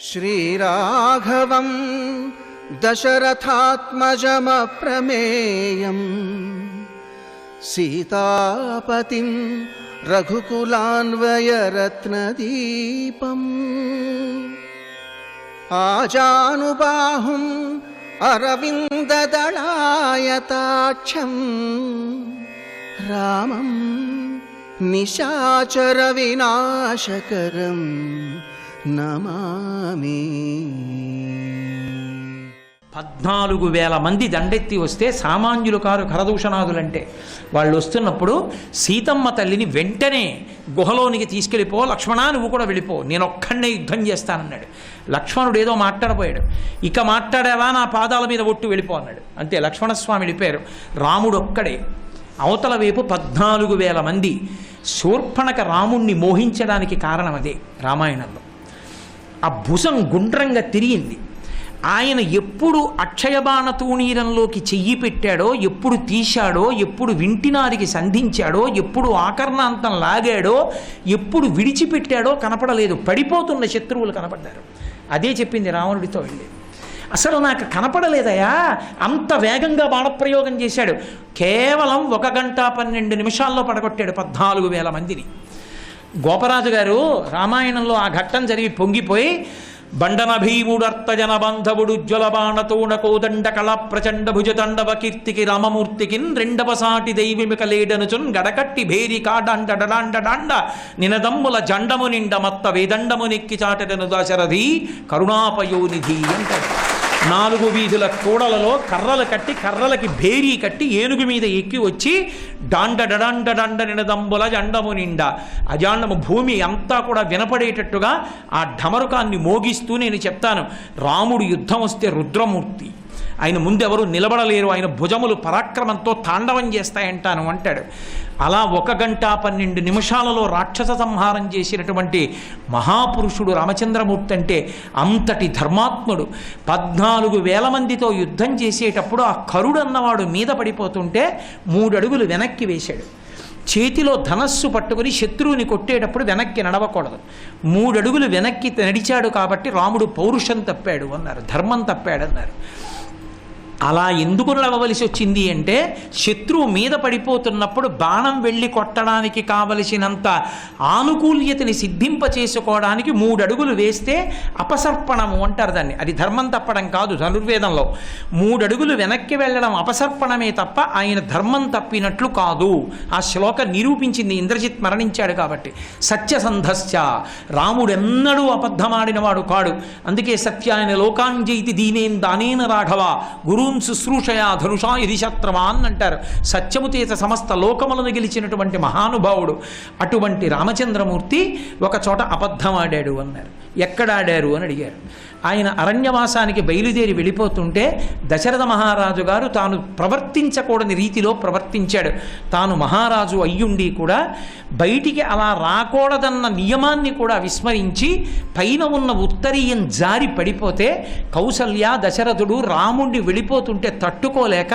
శ్రీరాఘవం దశరథాత్మజమప్రమేయం సీతాపతిం రఘుకులాన్వయరత్నదీపం ఆజానుబాహుం అరవిందదళాయతాక్షం రామం నిశాచర వినాశకరం నమామి. 14,000 మంది దండెత్తి వస్తే సామాన్యులు కారు ఖరదూషణాదులంటే. వాళ్ళు వస్తున్నప్పుడు సీతమ్మ తల్లిని వెంటనే గుహలోనికి తీసుకెళ్ళిపో, లక్ష్మణా నువ్వు కూడా వెళ్ళిపో, నేను ఒక్కడే యుద్ధం చేస్తానన్నాడు. లక్ష్మణుడు ఏదో మాట్లాడబోయాడు. ఇక మాట్లాడావా నా పాదాల మీద ఒట్టు వెళ్ళిపో అన్నాడు. అంతే, లక్ష్మణస్వామి వెళ్ళిపోయారు. రాముడు ఒక్కడే. అవతల వైపు 14,000 మంది. శూర్పణక రాముణ్ణి మోహించడానికి కారణం అదే. రామాయణంలో ఆ భుజం గుండ్రంగా తిరిగింది. ఆయన ఎప్పుడు అక్షయబాణ తూణీరంలోకి చెయ్యి పెట్టాడో, ఎప్పుడు తీశాడో, ఎప్పుడు వింటినారికి సంధించాడో, ఎప్పుడు ఆకర్ణాంతం లాగాడో, ఎప్పుడు విడిచిపెట్టాడో కనపడలేదు. పడిపోతున్న శత్రువులు కనపడ్డారు. అదే చెప్పింది రావణుడితో వెళ్ళి. అసలు నాకు కనపడలేదయా, అంత వేగంగా బాణప్రయోగం చేశాడు. కేవలం 1 గంట 12 నిమిషాల్లో పడగొట్టాడు 14,000 మందిని. గోపరాజు గారు రామాయణంలో ఆ ఘట్టం జరిగి పొంగిపోయి, బండన భీముడర్తజన బంధవుడు జ్వల బాణతోణ కోదండ కళ ప్రచండ భుజతండవ కీర్తికి రామమూర్తికిన్ రెండవ సాటి దైవిమిక లేడనుచున్ గడకట్టి భేరి కాడండ డడాండ డాండ నినదమ్ముల జండము నిండ మత్త వేదండము నెక్కి చాటను దశరథి కరుణాపయోనిధి అంటారు. 4 వీధుల కూడలలో కర్రలు కట్టి, కర్రలకి భేరీ కట్టి, ఏనుగు మీద ఎక్కి వచ్చి డాండ డడాండ డాండ నినదంబుల జండము నిండా, అజాండము భూమి అంతా కూడా వినపడేటట్టుగా ఆ ఢమరుకాన్ని మోగిస్తూ నేను చెప్తాను, రాముడు యుద్ధం వస్తే రుద్రమూర్తి, ఆయన ముందెవరు నిలబడలేరు, ఆయన భుజములు పరాక్రమంతో తాండవం చేస్తాయంటాను అంటాడు. అలా 1 గంట 12 నిమిషాలలో రాక్షస సంహారం చేసినటువంటి మహాపురుషుడు రామచంద్రమూర్తి. అంటే అంతటి ధర్మాత్ముడు. 14,000 మందితో యుద్ధం చేసేటప్పుడు ఆ కరుడు అన్నవాడు మీద పడిపోతుంటే 3 అడుగులు వెనక్కి వేశాడు. చేతిలో ధనస్సు పట్టుకుని శత్రువుని కొట్టేటప్పుడు వెనక్కి నడవకూడదు. 3 అడుగులు వెనక్కి నడిచాడు కాబట్టి రాముడు పౌరుషం తప్పాడు అన్నారు, ధర్మం తప్పాడు అన్నారు. అలా ఎందుకు నడవలసి వచ్చింది అంటే, శత్రువు మీద పడిపోతున్నప్పుడు బాణం వెళ్ళి కొట్టడానికి కావలసినంత ఆనుకూల్యతని సిద్ధింపచేసుకోవడానికి 3 అడుగులు వేస్తే అపసర్పణము అంటారు దాన్ని. అది ధర్మం తప్పడం కాదు. ధనుర్వేదంలో 3 అడుగులు వెనక్కి వెళ్ళడం అపసర్పణమే తప్ప ఆయన ధర్మం తప్పినట్లు కాదు. ఆ శ్లోకం నిరూపించింది. ఇంద్రజిత్ మరణించాడు కాబట్టి. సత్యసంధశ్చ, రాముడెన్నడూ అబద్ధమాడినవాడు కాడు. అందుకే సత్యాయన లోకాంజయితి దీనేన్ దానేన రాఘవ గురు శుశ్రూషయా ధనుషా ఇది శత్రవాన్ అంటారు. సత్యము చేత సమస్త లోకములను గెలిచినటువంటి మహానుభావుడు. అటువంటి రామచంద్రమూర్తి ఒక చోట అబద్ధమాడాడు అన్నారు. ఎక్కడాడారు అని అడిగారు. ఆయన అరణ్యవాసానికి బయలుదేరి వెళ్ళిపోతుంటే దశరథ మహారాజు గారు తాను ప్రవర్తించకూడని రీతిలో ప్రవర్తించాడు. తాను మహారాజు అయ్యుండి కూడా బయటికి అలా రాకూడదన్న నియమాన్ని కూడా విస్మరించి పైన ఉన్న ఉత్తరీయం జారి పడిపోతే కౌసల్య దశరథుడు రాముణ్ణి వెళ్ళిపోతుంటే తట్టుకోలేక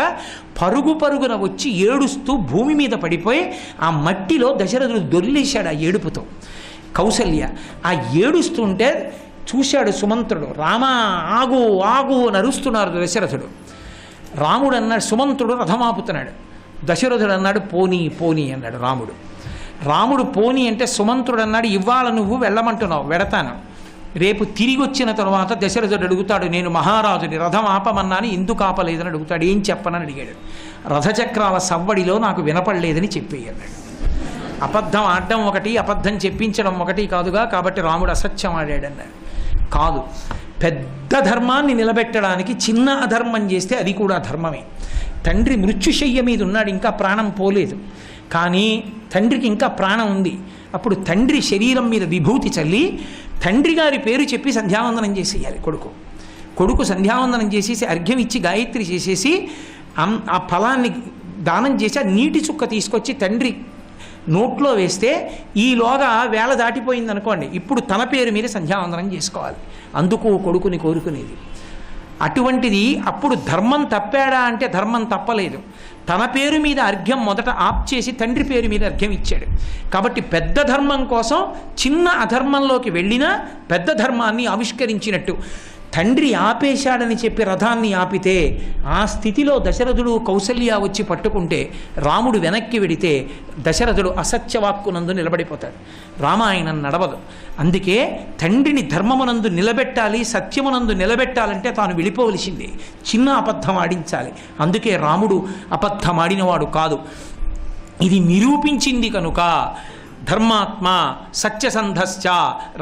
పరుగు పరుగున వచ్చి ఏడుస్తూ భూమి మీద పడిపోయి ఆ మట్టిలో దశరథుడు దొర్లేశాడు ఆ ఏడుపుతో. కౌసల్య ఆ ఏడుస్తుంటే చూశాడు సుమంత్రుడు. రామా ఆగు ఆగు అని అరుస్తున్నారు దశరథుడు. రాముడు అన్నాడు, సుమంత్రుడు రథమాపుతున్నాడు. దశరథుడు అన్నాడు పోనీ పోనీ అన్నాడు రాముడు. రాముడు పోనీ అంటే సుమంత్రుడు అన్నాడు, ఇవాళ నువ్వు వెళ్ళమంటున్నావు, వెడతాను. రేపు తిరిగి వచ్చిన తర్వాత దశరథుడు అడుగుతాడు, నేను మహారాజుని రథం ఆపమన్నాను ఎందుకు ఆపలేదని అడుగుతాడు. ఏం చెప్పనని అడిగాడు. రథచక్రాల సవ్వడిలో నాకు వినపడలేదని చెప్పేయి అన్నాడు. అబద్ధం ఆడడం ఒకటి, అబద్ధం చెప్పించడం ఒకటి కాదుగా. కాబట్టి రాముడు అసత్యం ఆడాడన్నాడు. కాదు, పెద్ద ధర్మాన్ని నిలబెట్టడానికి చిన్న అధర్మం చేస్తే అది కూడా ధర్మమే. తండ్రి మృత్యుశయ్య మీద ఉన్నాడు, ఇంకా ప్రాణం పోలేదు. కానీ తండ్రికి ఇంకా ప్రాణం ఉంది. అప్పుడు తండ్రి శరీరం మీద విభూతి చల్లి తండ్రి గారి పేరు చెప్పి సంధ్యావందనం చేసేయాలి. కొడుకు సంధ్యావందనం చేసేసి అర్ఘ్యం ఇచ్చి గాయత్రి చేసేసి ఆ ఫలాన్ని దానం చేసి ఆ నీటి చుక్క తీసుకొచ్చి తండ్రి నోట్లో వేస్తే ఈలోగా వేళ దాటిపోయింది అనుకోండి, ఇప్పుడు తన పేరు మీద సంధ్యావందనం చేసుకోవాలి. అందుకు కొడుకుని కోరుకునేది. అటువంటిది అప్పుడు ధర్మం తప్పాడా అంటే ధర్మం తప్పలేదు. తన పేరు మీద అర్ఘ్యం మొదట ఆప్ చేసి తండ్రి పేరు మీద అర్ఘ్యం ఇచ్చాడు. కాబట్టి పెద్ద ధర్మం కోసం చిన్న అధర్మంలోకి వెళ్ళినా పెద్ద ధర్మాన్ని ఆవిష్కరించినట్టు. తండ్రి ఆపేశాడని చెప్పి రథాన్ని ఆపితే ఆ స్థితిలో దశరథుడు కౌసల్య వచ్చి పట్టుకుంటే రాముడు వెనక్కి వెడితే దశరథుడు అసత్యవాక్కునందు నిలబడిపోతాడు, రామాయణం నడవదు. అందుకే తండ్రిని ధర్మమునందు నిలబెట్టాలి, సత్యమునందు నిలబెట్టాలంటే తాను వెళ్ళిపోవలసిందే, చిన్న అబద్ధం ఆడించాలి. అందుకే రాముడు అబద్ధమాడినవాడు కాదు. ఇది నిరూపించింది కనుక ధర్మాత్మ సత్యసంధశ్చ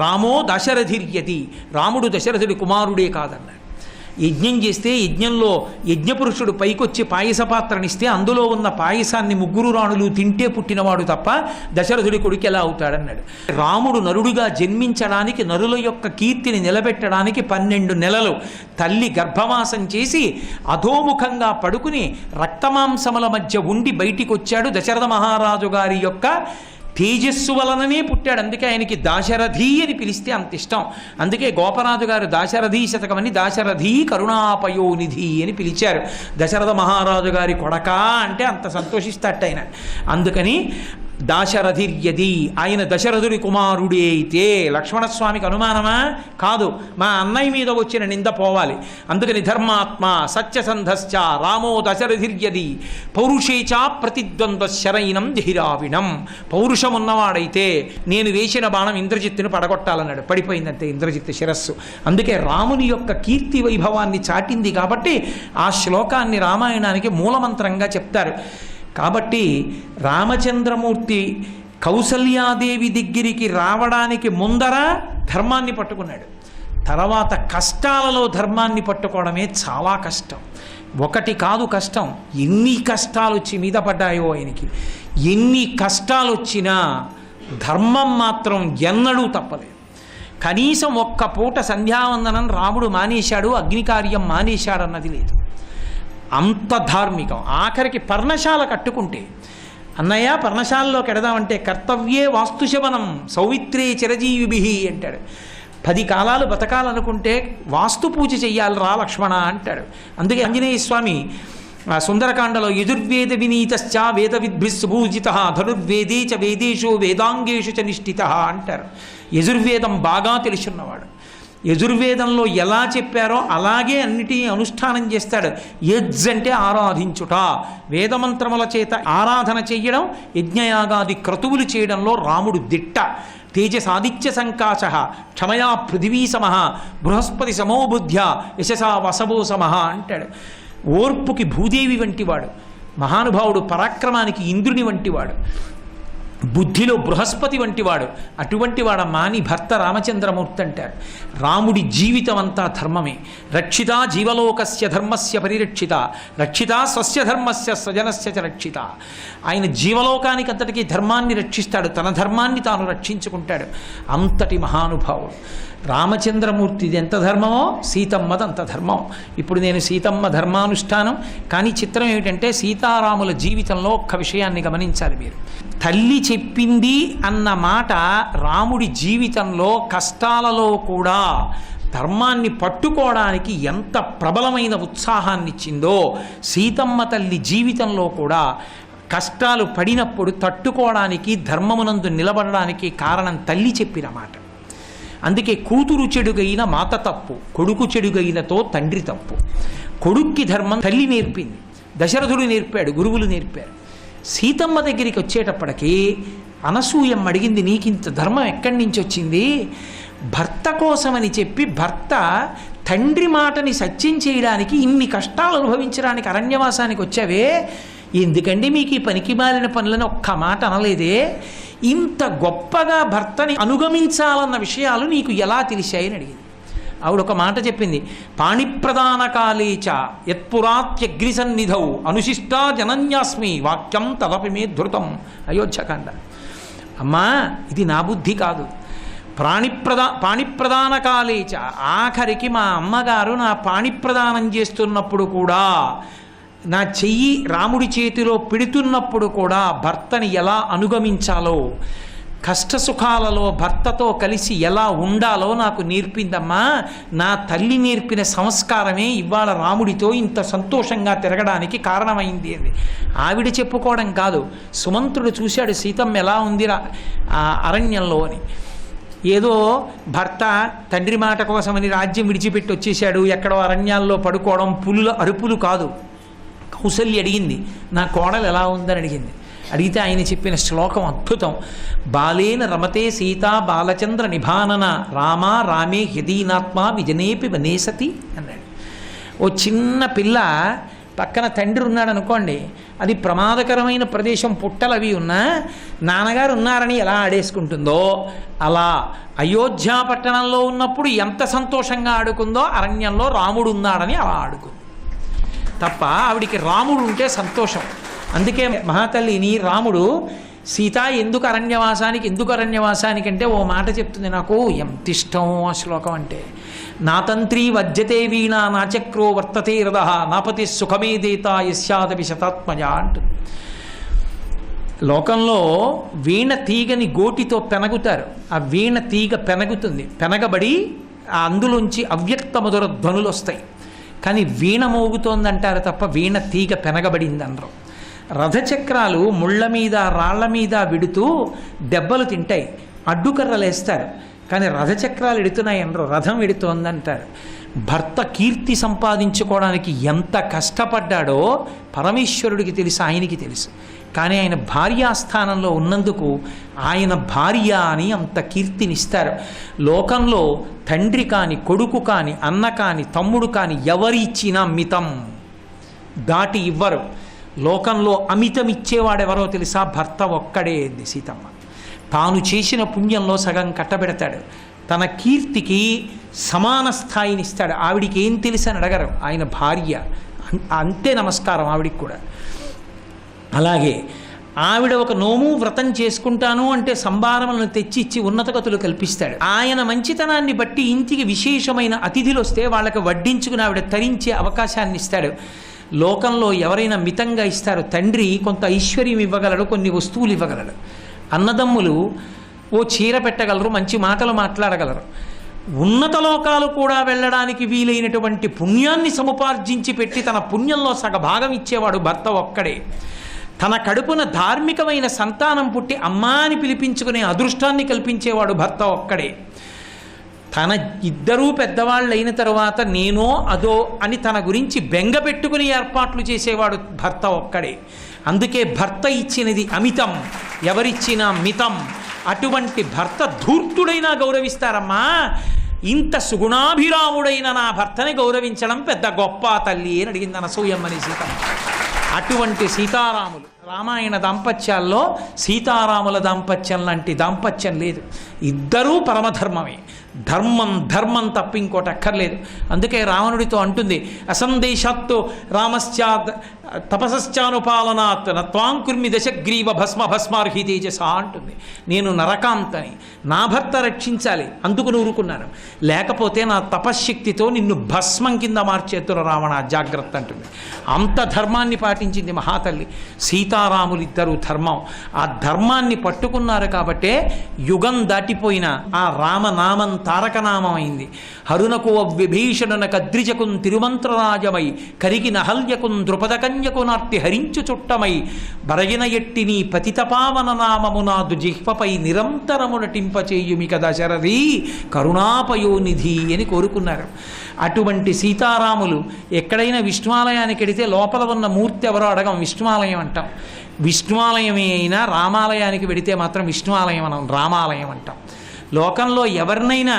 రామో దశరథిర్యతి, రాముడు దశరథుడి కుమారుడే కాదన్నాడు. యజ్ఞం చేస్తే యజ్ఞంలో యజ్ఞపురుషుడు పైకొచ్చి పాయస పాత్రనిస్తే అందులో ఉన్న పాయసాన్ని ముగ్గురు రాణులు తింటే పుట్టినవాడు తప్ప దశరథుడి కొడుకు ఎలా అవుతాడన్నాడు. రాముడు నరుడుగా జన్మించడానికి, నరుల యొక్క కీర్తిని నిలబెట్టడానికి 12 నెలలు తల్లి గర్భవాసం చేసి అధోముఖంగా పడుకుని రక్తమాంసముల మధ్య ఉండి బయటికి వచ్చాడు. దశరథ మహారాజు గారి యొక్క తేజస్సు వలననే పుట్టాడు. అందుకే ఆయనకి దాశరథి అని పిలిస్తే అంత ఇష్టం. అందుకే గోపరాజు గారు దాశరథీ శతకమని దాశరథీ కరుణాపయోనిధి అని పిలిచారు. దశరథ మహారాజు గారి కొడకా అంటే అంత సంతోషిస్తాట ఆయన. అందుకని దాశరథిర్యది, ఆయన దశరథుడి కుమారుడే అయితే లక్ష్మణస్వామికి అనుమానమా? కాదు, మా అన్నయ్య మీద వచ్చిన నింద పోవాలి. అందుకని ధర్మాత్మ సత్యసంధశ్చ రామో దశరథిర్యది పౌరుషేచా ప్రతిద్వంద్వ శరైనం జహిరావిణం, పౌరుషం ఉన్నవాడైతే నేను వేసిన బాణం ఇంద్రజిత్తును పడగొట్టాలన్నాడు. పడిపోయిందంతే ఇంద్రజిత్తు శిరస్సు. అందుకే రాముని యొక్క కీర్తి వైభవాన్ని చాటింది కాబట్టి ఆ శ్లోకాన్ని రామాయణానికి మూలమంత్రంగా చెప్తారు. కాబట్టి రామచంద్రమూర్తి కౌసల్యాదేవి దగ్గరికి రావడానికి ముందర ధర్మాన్ని పట్టుకున్నాడు. తర్వాత కష్టాలలో ధర్మాన్ని పట్టుకోవడమే చాలా కష్టం. ఒకటి కాదు కష్టం, ఎన్ని కష్టాలు వచ్చి మీద పడ్డాయో ఆయనకి. ఎన్ని కష్టాలు వచ్చినా ధర్మం మాత్రం ఎన్నడూ తప్పలేదు. కనీసం ఒక్క పూట సంధ్యావందనం రాముడు మానేశాడు, అగ్నికార్యం మానేశాడన్నది లేదు. అంత ధార్మికం. ఆఖరికి పర్ణశాల కట్టుకుంటే, అన్నయ్య పర్ణశాలలోకి ఎడదామంటే కర్తవ్యే వాస్తుశవనం సౌమిత్రే చిరజీవిభి అంటాడు. 10 కాలాలు బతకాలనుకుంటే వాస్తు పూజ చెయ్యాలి రా లక్ష్మణ అంటాడు. అందుకే ఆంజనేయ స్వామి సుందరకాండలో యజుర్వేద వినీతశ్చ వేద విద్భిస్సుభూజిత ధనుర్వేదే చ వేదేషు వేదాంగేషు చ నిష్ఠిత అంటారు. యజుర్వేదం బాగా తెలుసున్నవాడు. యజుర్వేదంలో ఎలా చెప్పారో అలాగే అన్నిటినీ అనుష్ఠానం చేస్తాడు. యజ్ అంటే ఆరాధించుట, వేదమంత్రముల చేత ఆరాధన చెయ్యడం, యజ్ఞయాగాది క్రతువులు చేయడంలో రాముడు దిట్ట. తేజసాదిత్య సంకాశ క్షమయా పృథివీ సమ బృహస్పతి సమోబుద్ధ్య యశసా వసవో సమ అంటాడు. ఓర్పుకి భూదేవి వంటివాడు, మహానుభావుడు పరాక్రమానికి ఇంద్రుని వంటివాడు, బుద్ధిలో బృహస్పతి వంటివాడు. అటువంటి వాడమ్మా నీ భర్త రామచంద్రమూర్తి అంటారు. రాముడి జీవితం అంతా ధర్మమే. రక్షిత జీవలోకస్య ధర్మస్య పరిరక్షిత, రక్షిత స్వస్య ధర్మస్య స్వజనస్య చ రక్షిత. ఆయన జీవలోకానికి అంతటికీ ధర్మాన్ని రక్షిస్తాడు, తన ధర్మాన్ని తాను రక్షించుకుంటాడు. అంతటి మహానుభావుడు రామచంద్రమూర్తిది ఎంత ధర్మమో సీతమ్మది అంత ధర్మం. ఇప్పుడు నేను సీతమ్మ ధర్మానుష్ఠానం. కానీ చిత్రం ఏమిటంటే సీతారాముల జీవితంలో ఒక్క విషయాన్ని గమనించాలి మీరు. తల్లి చెప్పింది అన్న మాట రాముడి జీవితంలో కష్టాలలో కూడా ధర్మాన్ని పట్టుకోవడానికి ఎంత ప్రబలమైన ఉత్సాహాన్ని ఇచ్చిందో, సీతమ్మ తల్లి జీవితంలో కూడా కష్టాలు పడినప్పుడు తట్టుకోవడానికి, ధర్మమునందు నిలబడడానికి కారణం తల్లి చెప్పిన మాట. అందుకే కూతురు చెడుగైన మాత తప్పు, కొడుకు చెడుగైనతో తండ్రి తప్పు. కొడుక్కి ధర్మం తల్లి నేర్పింది, దశరథుడు నేర్పాడు, గురువులు నేర్పారు. సీతమ్మ దగ్గరికి వచ్చేటప్పటికీ అనసూయమ్మ అడిగింది, నీకింత ధర్మం ఎక్కడి నుంచి వచ్చింది? భర్త కోసమని చెప్పి భర్త తండ్రి మాటని సత్యం చేయడానికి ఇన్ని కష్టాలు అనుభవించడానికి అరణ్యవాసానికి వచ్చావే, ఎందుకండి మీకు ఈ పనికి మాలిన పనులను ఒక్క మాట అనలేదే? ఇంత గొప్పగా భర్తని అనుగమించాలన్న విషయాలు నీకు ఎలా తెలిసాయని అడిగింది. ఆవిడ ఒక మాట చెప్పింది, పాణిప్రదాన కాలేచ యత్పురాత్యగ్ని సన్నిధౌ అనుశిష్టా జనన్యాస్మి వాక్యం తదపి మే ధృతం. అయోధ్యకాండ. అమ్మా ఇది నా బుద్ధి కాదు. పాణిప్రదాన కాలేచ, ఆఖరికి మా అమ్మగారు నా పాణిప్రదానం చేస్తున్నప్పుడు కూడా, నా చెయ్యి రాముడి చేతిలో పెడుతున్నప్పుడు కూడా భర్తని ఎలా అనుగమించాలో, కష్టసుఖాలలో భర్తతో కలిసి ఎలా ఉండాలో నాకు నేర్పిందమ్మా. నా తల్లి నేర్పిన సంస్కారమే ఇవాళ రాముడితో ఇంత సంతోషంగా తిరగడానికి కారణమైంది అని ఆవిడ చెప్పుకోవడం కాదు. సుమంత్రుడు చూశాడు సీతమ్మ ఎలా ఉంది ఆ అరణ్యంలో అని. ఏదో భర్త తండ్రి మాట కోసమని రాజ్యం విడిచిపెట్టి వచ్చేసాడు, ఎక్కడో అరణ్యాల్లో పడుకోవడం, పులుల అరుపులు కాదు. కౌసల్య అడిగింది, నా కోడలు ఎలా ఉందని అడిగింది. అడిగితే ఆయన చెప్పిన శ్లోకం అద్భుతం. బాలేన రమతే సీతా బాలచంద్ర నిభానన రామా రామే హ్యదీనాత్మ విజనేపి వనేసతి అన్నాడు. ఓ చిన్న పిల్ల పక్కన తండ్రి ఉన్నాడు అనుకోండి, అది ప్రమాదకరమైన ప్రదేశం, పుట్టలు అవి ఉన్నా నాన్నగారు ఉన్నారని ఎలా ఆడేసుకుంటుందో అలా అయోధ్య పట్టణంలో ఉన్నప్పుడు ఎంత సంతోషంగా ఆడుకుందో అరణ్యంలో రాముడు ఉన్నాడని అలా ఆడుకుంది తప్ప ఆవిడికి రాముడు ఉంటే సంతోషం. అందుకే మహాతల్లిని రాముడు సీత ఎందుకు అరణ్యవాసానికి అంటే ఓ మాట చెప్తుంది. నాకు ఎంత ఇష్టం ఆ శ్లోకం అంటే. నా తంత్రీ వజ్జతే వీణా నాచక్రో వర్తతే రథ నాపతి సుఖమే దేత యస్యాదపి శతాత్మజ అంటుంది. లోకంలో వీణ తీగని గోటితో పెనగుతారు, ఆ వీణ తీగ పెనగుతుంది, పెనగబడి అందులోంచి అవ్యక్త మధుర ధ్వనులు వస్తాయి. కానీ వీణ మోగుతోందంటారు తప్ప వీణ తీగ పెనగబడిందనరు. రథచక్రాలు ముళ్ళ మీద రాళ్ల మీద విడుతూ దెబ్బలు తింటాయి, అడ్డుకర్రలు వేస్తారు, కానీ రథచక్రాలు ఎడుతున్నాయి అనరు, రథం ఎడుతోందంటారు. భర్త కీర్తి సంపాదించుకోవడానికి ఎంత కష్టపడ్డాడో పరమేశ్వరుడికి తెలుసు, ఆయనకి తెలుసు. కానీ ఆయన భార్యాస్థానంలో ఉన్నందుకు ఆయన భార్య అని అంత కీర్తినిస్తారు. లోకంలో తండ్రి కాని, కొడుకు కాని, అన్న కాని, తమ్ముడు కాని ఎవరి ఇచ్చినా మితం దాటి ఇవ్వరు. లోకంలో అమితం ఇచ్చేవాడెవరో తెలుసా? భర్త ఒక్కడే. సీతమ్మ తాను చేసిన పుణ్యంలో సగం కట్టబెడతాడు, తన కీర్తికి సమాన స్థాయినిస్తాడు. ఆవిడికి ఏం తెలుసు అని అడగరు, ఆయన భార్య అంతే నమస్కారం ఆవిడికి కూడా. అలాగే ఆవిడ ఒక నోము వ్రతం చేసుకుంటాను అంటే సంభారములను తెచ్చిచ్చి ఉన్నతగతులు కల్పిస్తాడు. ఆయన మంచితనాన్ని బట్టి ఇంటికి విశేషమైన అతిథులు వస్తే వాళ్ళకి వడ్డించుకుని ఆవిడ తరించే అవకాశాన్ని ఇస్తాడు. లోకంలో ఎవరైనా మితంగా ఇస్తారు. తండ్రి కొంత ఐశ్వర్యం ఇవ్వగలడు, కొన్ని వస్తువులు ఇవ్వగలడు. అన్నదమ్ములు ఓ చీర పెట్టగలరు, మంచి మాటలు మాట్లాడగలరు. ఉన్నత లోకాలు కూడా వెళ్ళడానికి వీలైనటువంటి పుణ్యాన్ని సముపార్జించి పెట్టి తన పుణ్యంలో సగభాగం ఇచ్చేవాడు భర్త ఒక్కడే. తన కడుపున ధార్మికమైన సంతానం పుట్టి అమ్మా అని పిలిపించుకునే అదృష్టాన్ని కల్పించేవాడు భర్త ఒక్కడే. తన ఇద్దరూ పెద్దవాళ్ళు అయిన తరువాత నేనో అదో అని తన గురించి బెంగ పెట్టుకుని ఏర్పాట్లు చేసేవాడు భర్త ఒక్కడే. అందుకే భర్త ఇచ్చినది అమితం, ఎవరిచ్చినా మితం. అటువంటి భర్త ధూర్తుడైనా గౌరవిస్తారమ్మా. ఇంత సుగుణాభిరాముడైన నా భర్తని గౌరవించడం పెద్ద గొప్ప తల్లి అని అడిగింది అనసూయమ్మని సీతమ్మ. అటువంటి సీతారాములు రామాయణ దాంపత్యాల్లో సీతారాముల దాంపత్యం లాంటి దాంపత్యం లేదు. ఇద్దరూ పరమధర్మమే. ధర్మం తప్ప ఇంకోటి అక్కర్లేదు. అందుకే రావణుడితో అంటుంది, అసందేశాత్తు రామశ్చా తపసశ్చానుపాలనాత్ నత్వాం కుర్మి దశగ్రీవ భస్మార్హి తేజస అంటుంది. నేను నరకాంతని, నా భర్త రక్షించాలి, అందుకు నూరుకున్నాను, లేకపోతే నా తపశ్శక్తితో నిన్ను భస్మం కింద మార్చేద్దురు రావణ, జాగ్రత్త అంటుంది. అంత ధర్మాన్ని పాటించింది మహాతల్లి. సీతారాములిద్దరూ ధర్మం, ఆ ధర్మాన్ని పట్టుకున్నారు కాబట్టే యుగం దాటిపోయిన ఆ రామనామం తారకనామం అయింది. హరునకు విభీషణున కద్రిజకున్ తిరుమంత్రరాజమై కరిగి నహల్యకున్ ద్రుపదకన్యకు నార్తి హరించు చుట్టమై బరగిన ఎట్టిని పతితపావన నామము నాదు జిహ్వపై నిరంతరము నటింపచేయుమి కదా శరరీ కరుణాపయోనిధి అని కోరుకున్నారు. అటువంటి సీతారాములు ఎక్కడైనా విష్ణువాలయానికి వెడితే లోపల ఉన్న మూర్తి ఎవరో అడగం, విష్ణువాలయం అంటాం. విష్ణువాలయమే అయినా రామాలయానికి వెడితే మాత్రం విష్ణువాలయం అనం, రామాలయం అంటాం. లోకంలో ఎవరినైనా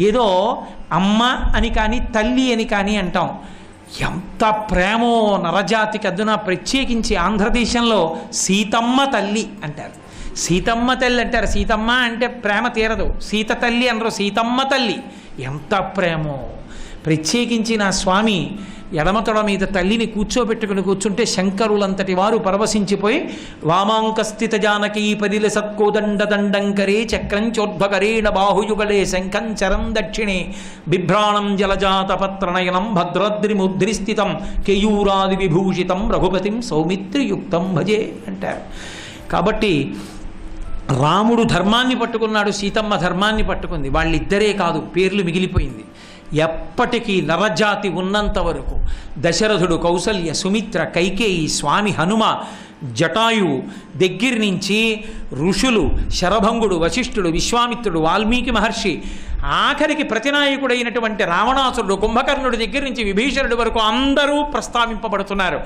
ఏదో అమ్మ అని కానీ తల్లి అని కానీ అంటాం. ఎంత ప్రేమో నరజాతికి. అద్దున ప్రత్యేకించి ఆంధ్రదేశంలో సీతమ్మ తల్లి అంటారు. సీతమ్మ తల్లి అంటారు. సీతమ్మ అంటే ప్రేమ తీరదు, సీత తల్లి అనరు, సీతమ్మ తల్లి. ఎంత ప్రేమో. ప్రత్యేకించి నా స్వామి ఎడమతొడ మీద తల్లిని కూర్చుంటే శంకరులంతటి వారు పరవశించిపోయి వామాంకస్థిత జానకీ పరిల సత్కోదండ దండంకరే చక్రంచోద్భకరేణ బాహుయుగలే శంఖం చరం దక్షిణే బిభ్రాణం జలజాత పత్రనయనం భద్రాద్రిముద్రిస్థితం కేయూరాది విభూషితం రఘుపతిం సౌమిత్రియుక్తం భజే అంటారు. కాబట్టి రాముడు ధర్మాన్ని పట్టుకున్నాడు, సీతమ్మ ధర్మాన్ని పట్టుకుంది. వాళ్ళిద్దరే కాదు, పేర్లు మిగిలిపోయింది. ఎప్పటికీ నరజాతి ఉన్నంత వరకు దశరథుడు, కౌసల్య, సుమిత్ర, కైకేయి, స్వామి హనుమ, జటాయువు దగ్గర నుంచి ఋషులు, శరభంగుడు, వశిష్ఠుడు, విశ్వామిత్రుడు, వాల్మీకి మహర్షి, ఆఖరికి ప్రతినాయకుడైనటువంటి రావణాసురుడు, కుంభకర్ణుడి దగ్గర నుంచి విభీషణుడి వరకు అందరూ ప్రస్తావింపబడుతున్నారు.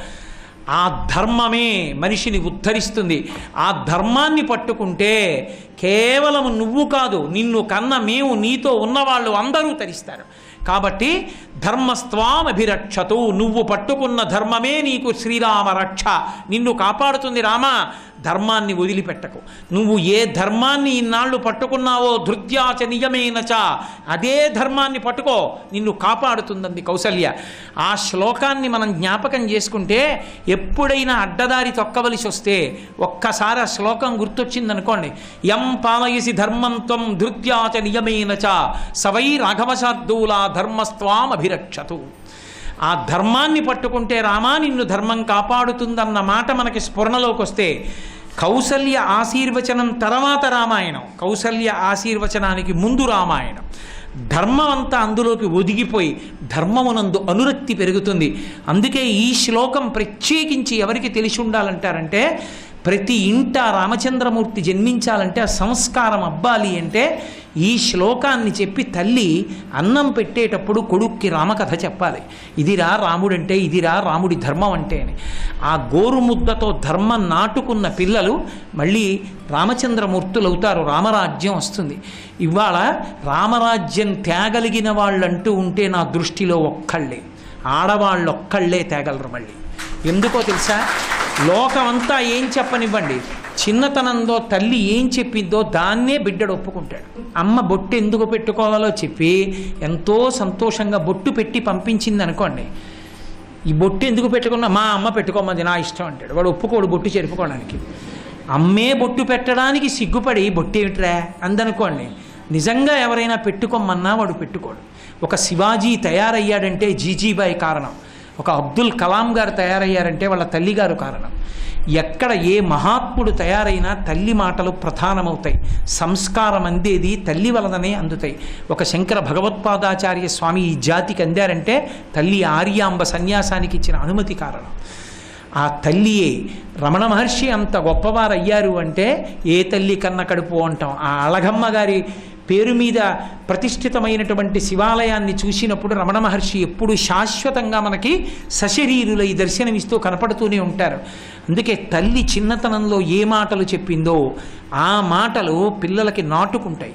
ఆ ధర్మమే మనిషిని ఉద్ధరిస్తుంది. ఆ ధర్మాన్ని పట్టుకుంటే కేవలం నువ్వు కాదు, నిన్ను కన్న మేము, నీతో ఉన్నవాళ్ళు అందరూ తరిస్తారు. కాబట్టి ధర్మస్త్వామభిరక్షతు, నువ్వు పట్టుకున్న ధర్మమే నీకు శ్రీరామ రక్ష, నిన్ను కాపాడుతుంది. రామా, ధర్మాన్ని వదిలిపెట్టకు. నువ్వు ఏ ధర్మాన్ని ఇన్నాళ్ళు పట్టుకున్నావో ధృత్యాచ నియమేనచ, అదే ధర్మాన్ని పట్టుకో, నిన్ను కాపాడుతుందంది కౌసల్య. ఆ శ్లోకాన్ని మనం జ్ఞాపకం చేసుకుంటే ఎప్పుడైనా అడ్డదారి తొక్కవలసి వస్తే ఒక్కసారి ఆ శ్లోకం గుర్తొచ్చిందనుకోండి, యం పాలయసి ధర్మం త్వం ధృత్యాచ నియమేనచ సవై రాఘవశార్దూలా ధర్మస్త్వామభిరక్షతు. ఆ ధర్మాన్ని పట్టుకుంటే రామా నిన్ను ధర్మం కాపాడుతుందన్న మాట మనకి స్ఫురణలోకి వస్తే, కౌసల్య ఆశీర్వచనం తర్వాత రామాయణం, కౌసల్య ఆశీర్వచనానికి ముందు రామాయణం. ధర్మం అంతా అందులోకి ఒదిగిపోయి ధర్మమునందు అనురక్తి పెరుగుతుంది. అందుకే ఈ శ్లోకం ప్రత్యేకించి ఎవరికి తెలిసి ఉండాలంటారంటే, ప్రతి ఇంట రామచంద్రమూర్తి జన్మించాలంటే ఆ సంస్కారం అబ్బాలి అంటే ఈ శ్లోకాన్ని చెప్పి తల్లి అన్నం పెట్టేటప్పుడు కొడుక్కి రామకథ చెప్పాలి. ఇదిరా రాముడంటే, ఇదిరా రాముడి ధర్మం అంటే అని. ఆ గోరుముద్దతో ధర్మం నాటుకున్న పిల్లలు మళ్ళీ రామచంద్రమూర్తులు అవుతారు, రామరాజ్యం వస్తుంది. ఇవాళ రామరాజ్యం తేగలిగిన వాళ్ళంటూ ఉంటే నా దృష్టిలో ఒక్కళ్ళే, ఆడవాళ్ళు ఒక్కళ్ళే తేగలరు. మళ్ళీ ఎందుకో తెలుసా, లోకమంతా ఏం చెప్పనివ్వండి, చిన్నతనంలో తల్లి ఏం చెప్పిందో దాన్నే బిడ్డడు ఒప్పుకుంటాడు. అమ్మ బొట్టు ఎందుకు పెట్టుకోవాలో చెప్పి ఎంతో సంతోషంగా బొట్టు పెట్టి పంపించింది అనుకోండి, ఈ బొట్టు ఎందుకు పెట్టుకున్నా, మా అమ్మ పెట్టుకోమంది నా ఇష్టం అంటాడు. వాడు ఒప్పుకోడు బొట్టు చెరుపుకోవడానికి. అమ్మే బొట్టు పెట్టడానికి సిగ్గుపడి బొట్టు ఏమిట్రా అందనుకోండి, నిజంగా ఎవరైనా పెట్టుకోమన్నా వాడు పెట్టుకోడు. ఒక శివాజీ తయారయ్యాడంటే జీజీబాయి కారణం, ఒక అబ్దుల్ కలాం గారు తయారయ్యారంటే వాళ్ళ తల్లిగారు కారణం. ఎక్కడ ఏ మహాత్ముడు తయారైనా తల్లి మాటలు ప్రధానమవుతాయి. సంస్కారం అందేది తల్లి వలననే అందుతాయి. ఒక శంకర భగవత్పాదాచార్య స్వామి ఈ జాతికి అందారంటే తల్లి ఆర్యాంబ సన్యాసానికి ఇచ్చిన అనుమతి కారణం. ఆ తల్లియే రమణ మహర్షి అంత గొప్పవారు అయ్యారు అంటే ఏ తల్లి కన్న కడుపు అంటాం. ఆ అళగమ్మ గారి పేరు మీద ప్రతిష్ఠితమైనటువంటి శివాలయాన్ని చూసినప్పుడు రమణ మహర్షి ఎప్పుడు శాశ్వతంగా మనకి సశరీరులై దర్శనమిస్తూ కనపడుతూనే ఉంటారు. అందుకే తల్లి చిన్నతనంలో ఏ మాటలు చెప్పిందో ఆ మాటలు పిల్లలకి నాటుకుంటాయి.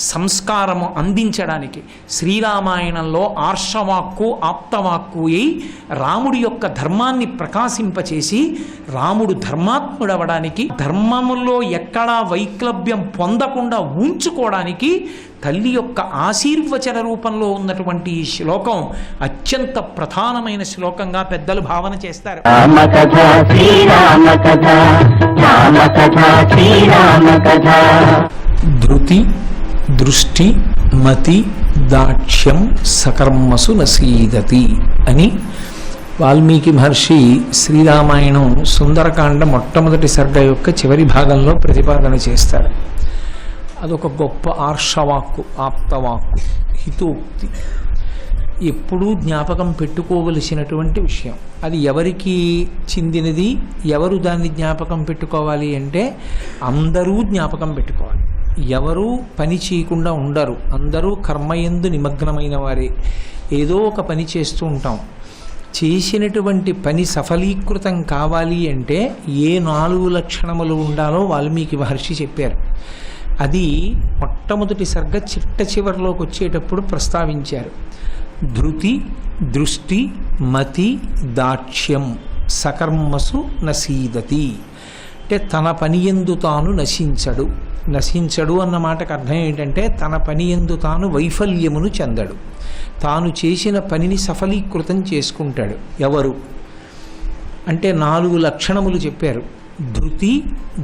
సంస్కారము అందించడానికి శ్రీరామాయణంలో ఆర్షవాక్కు ఆప్తవాక్కు అయి రాముడి యొక్క ధర్మాన్ని ప్రకాశింపచేసి రాముడు ధర్మాత్ముడవడానికి, ధర్మములో ఎక్కడా వైక్లభ్యం పొందకుండా ఉంచుకోవడానికి తల్లి యొక్క ఆశీర్వచన రూపంలో ఉన్నటువంటి ఈ శ్లోకం అత్యంత ప్రధానమైన శ్లోకంగా పెద్దలు భావన చేస్తారు. ధృతి దృష్టి మతి దాక్ష్యం సకర్మసు నసీదతి అని వాల్మీకి మహర్షి శ్రీరామాయణం సుందరకాండ మొట్టమొదటి సర్గ యొక్క చివరి భాగంలో ప్రతిపాదన చేస్తారు. అదొక గొప్ప ఆర్షవాక్కు, ఆప్తవాక్కు, హితోక్తి, ఎప్పుడూ జ్ఞాపకం పెట్టుకోవలసినటువంటి విషయం. అది ఎవరికి చెందినది, ఎవరు దాన్ని జ్ఞాపకం పెట్టుకోవాలి అంటే అందరూ జ్ఞాపకం పెట్టుకోవాలి. ఎవరూ పని చేయకుండా ఉండరు, అందరూ కర్మయందు నిమగ్నమైన వారే. ఏదో ఒక పని చేస్తూ ఉంటాం. చేసినటువంటి పని సఫలీకృతం కావాలి అంటే ఏ 4 లక్షణములు ఉండాలో వాల్మీకి మహర్షి చెప్పారు. అది మొట్టమొదటి సర్గ చిట్ట చివరిలోకి వచ్చేటప్పుడు ప్రస్తావించారు. ధృతి దృష్టి మతి దాక్ష్యం సకర్మసు నసీదతి అంటే తన పని యందు తాను నశించడు. నశించడు అన్న మాటకు అర్థం ఏంటంటే తన పని యందు తాను వైఫల్యమును చెందడు, తాను చేసిన పనిని సఫలీకృతం చేసుకుంటాడు. ఎవరు అంటే 4 లక్షణములు చెప్పారు. ధృతి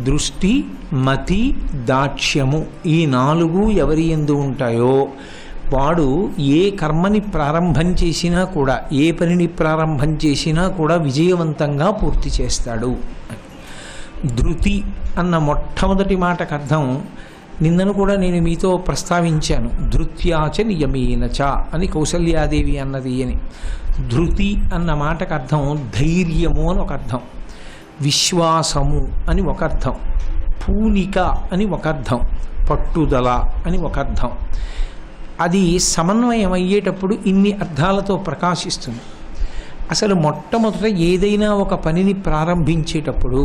దృష్టి మతి దాక్ష్యము, ఈ 4 ఎవరి యందు ఉంటాయో వాడు ఏ కర్మని ప్రారంభం చేసినా కూడా, ఏ పనిని ప్రారంభం చేసినా కూడా విజయవంతంగా పూర్తి చేస్తాడు. ధృతి అన్న మొట్టమొదటి మాటకు అర్థం నిన్నను కూడా నేను మీతో ప్రస్తావించాను. ధృత్యాచ నియమేనచ అని కౌసల్యాదేవి అన్నది అని. ధృతి అన్న మాటకు అర్థం ధైర్యము అని ఒక అర్థం, విశ్వాసము అని ఒక అర్థం, పూనిక అని ఒక అర్థం, పట్టుదల అని ఒక అర్థం. అది సమన్వయం అయ్యేటప్పుడు ఇన్ని అర్థాలతో ప్రకాశిస్తుంది. అసలు మొట్టమొదట ఏదైనా ఒక పనిని ప్రారంభించేటప్పుడు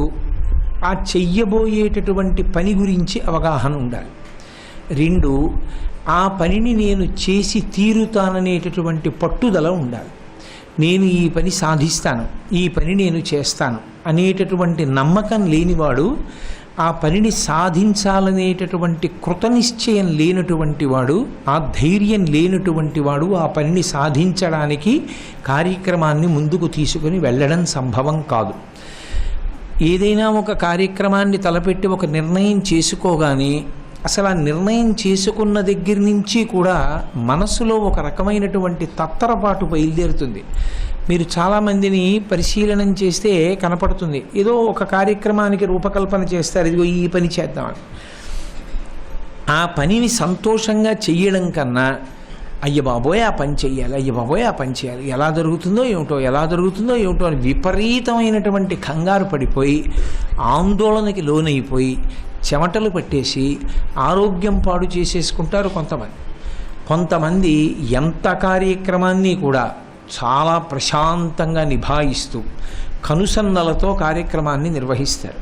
ఆ చెయ్యబోయేటటువంటి పని గురించి అవగాహన ఉండాలి. 2, ఆ పనిని నేను చేసి తీరుతాననేటటువంటి పట్టుదల ఉండాలి. నేను ఈ పని సాధిస్తాను, ఈ పని నేను చేస్తాను అనేటటువంటి నమ్మకం లేనివాడు, ఆ పనిని సాధించాలనేటటువంటి కృతనిశ్చయం లేనటువంటి వాడు, ఆ ధైర్యం లేనటువంటి వాడు ఆ పనిని సాధించడానికి కార్యక్రమాన్ని ముందుకు తీసుకుని వెళ్ళడం సంభవం కాదు. ఏదైనా ఒక కార్యక్రమాన్ని తలపెట్టి ఒక నిర్ణయం చేసుకోగానే అసలు ఆ నిర్ణయం చేసుకున్న దగ్గర నుంచి కూడా మనసులో ఒక రకమైనటువంటి తత్తరపాటు బయలుదేరుతుంది. మీరు చాలామందిని పరిశీలనం చేస్తే కనపడుతుంది. ఏదో ఒక కార్యక్రమానికి రూపకల్పన చేస్తారు, ఇదిగో ఈ పని చేద్దామని. ఆ పనిని సంతోషంగా చెయ్యడం కన్నా అయ్య బాబోయ్ ఆ పని చెయ్యాలి, అయ్య బాబోయ్ ఆ పని చేయాలి, ఎలా జరుగుతుందో ఏమిటో అని విపరీతమైనటువంటి కంగారు పడిపోయి ఆందోళనకి లోనైపోయి చెమటలు పట్టేసి ఆరోగ్యం పాడు చేసేసుకుంటారు కొంతమంది ఎంత కార్యక్రమాన్ని కూడా చాలా ప్రశాంతంగా నిభాయిస్తూ కనుసన్నలతో కార్యక్రమాన్ని నిర్వహిస్తారు.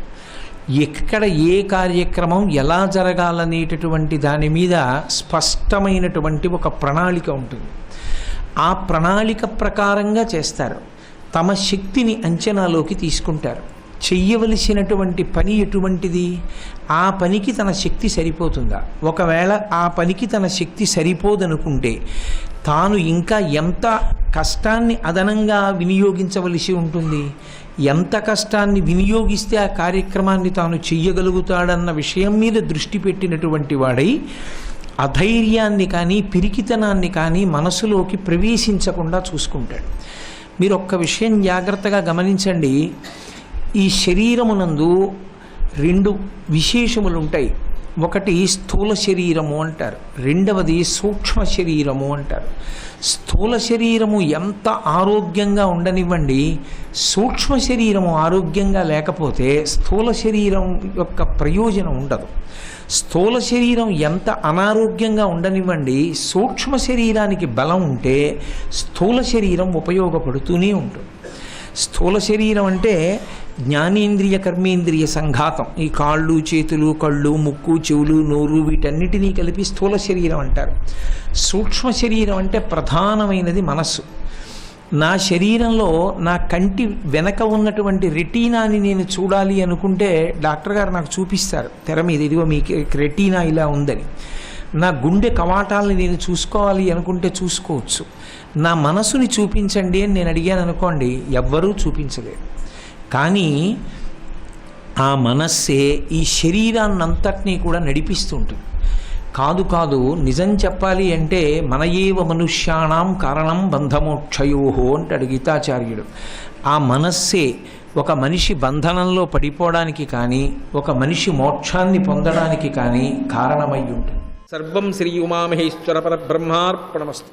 ఎక్కడ ఏ కార్యక్రమం ఎలా జరగాలనేటటువంటి దాని మీద స్పష్టమైనటువంటి ఒక ప్రణాళిక ఉంటుంది. ఆ ప్రణాళిక ప్రకారంగా చేస్తారు. తమ శక్తిని అంచనాలోకి తీసుకుంటారు. చెయ్యవలసినటువంటి పని ఎటువంటిది, ఆ పనికి తన శక్తి సరిపోతుందా, ఒకవేళ ఆ పనికి తన శక్తి సరిపోదనుకుంటే తాను ఇంకా ఎంత కష్టాన్ని అదనంగా వినియోగించవలసి ఉంటుంది, ఎంత కష్టాన్ని వినియోగిస్తే ఆ కార్యక్రమాన్ని తాను చెయ్యగలుగుతాడన్న విషయం మీద దృష్టి పెట్టినటువంటి వాడై అధైర్యాన్ని కానీ పిరికితనాన్ని కానీ మనసులోకి ప్రవేశించకుండా చూసుకుంటాడు. మీరు ఒక్క విషయం జాగ్రత్తగా గమనించండి. ఈ శరీరమునందు 2 విశేషములు ఉంటాయి. ఒకటి స్థూల శరీరము అంటారు, రెండవది సూక్ష్మ శరీరము అంటారు. స్థూల శరీరము ఎంత ఆరోగ్యంగా ఉండనివ్వండి, సూక్ష్మ శరీరము ఆరోగ్యంగా లేకపోతే స్థూల శరీరం యొక్క ప్రయోజనం ఉండదు. స్థూల శరీరం ఎంత అనారోగ్యంగా ఉండనివ్వండి, సూక్ష్మ శరీరానికి బలం ఉంటే స్థూల శరీరం ఉపయోగపడుతూనే ఉంటుంది. స్థూల శరీరం అంటే జ్ఞానేంద్రియ కర్మేంద్రియ సంఘాతం. ఈ కాళ్ళు చేతులు కళ్ళు ముక్కు చెవులు నోరు వీటన్నిటినీ కలిపి స్థూల శరీరం అంటారు. సూక్ష్మ శరీరం అంటే ప్రధానమైనది మనస్సు. నా శరీరంలో నా కంటి వెనక ఉన్నటువంటి రెటీనాని నేను చూడాలి అనుకుంటే డాక్టర్ గారు నాకు చూపిస్తారు తెర మీద, ఇదిగో మీకు రెటీనా ఇలా ఉందని. నా గుండె కవాటాలని నేను చూసుకోవాలి అనుకుంటే చూసుకోవచ్చు. నా మనసుని చూపించండి అని నేను అడిగాను అనుకోండి, ఎవ్వరూ చూపించలేరు. కానీ ఆ మనస్సే ఈ శరీరాన్నంతటినీ కూడా నడిపిస్తుంటుంది. కాదు నిజం చెప్పాలి అంటే మన ఏవ మనుష్యాణం కారణం బంధమోక్షయోహో అంటాడు గీతాచార్యుడు. ఆ మనస్సే ఒక మనిషి బంధనంలో పడిపోవడానికి కానీ ఒక మనిషి మోక్షాన్ని పొందడానికి కానీ కారణమై ఉంటుంది. సర్వం శ్రీ ఉమామహేశ్వర పరబ్రహ్మార్పణమస్తు.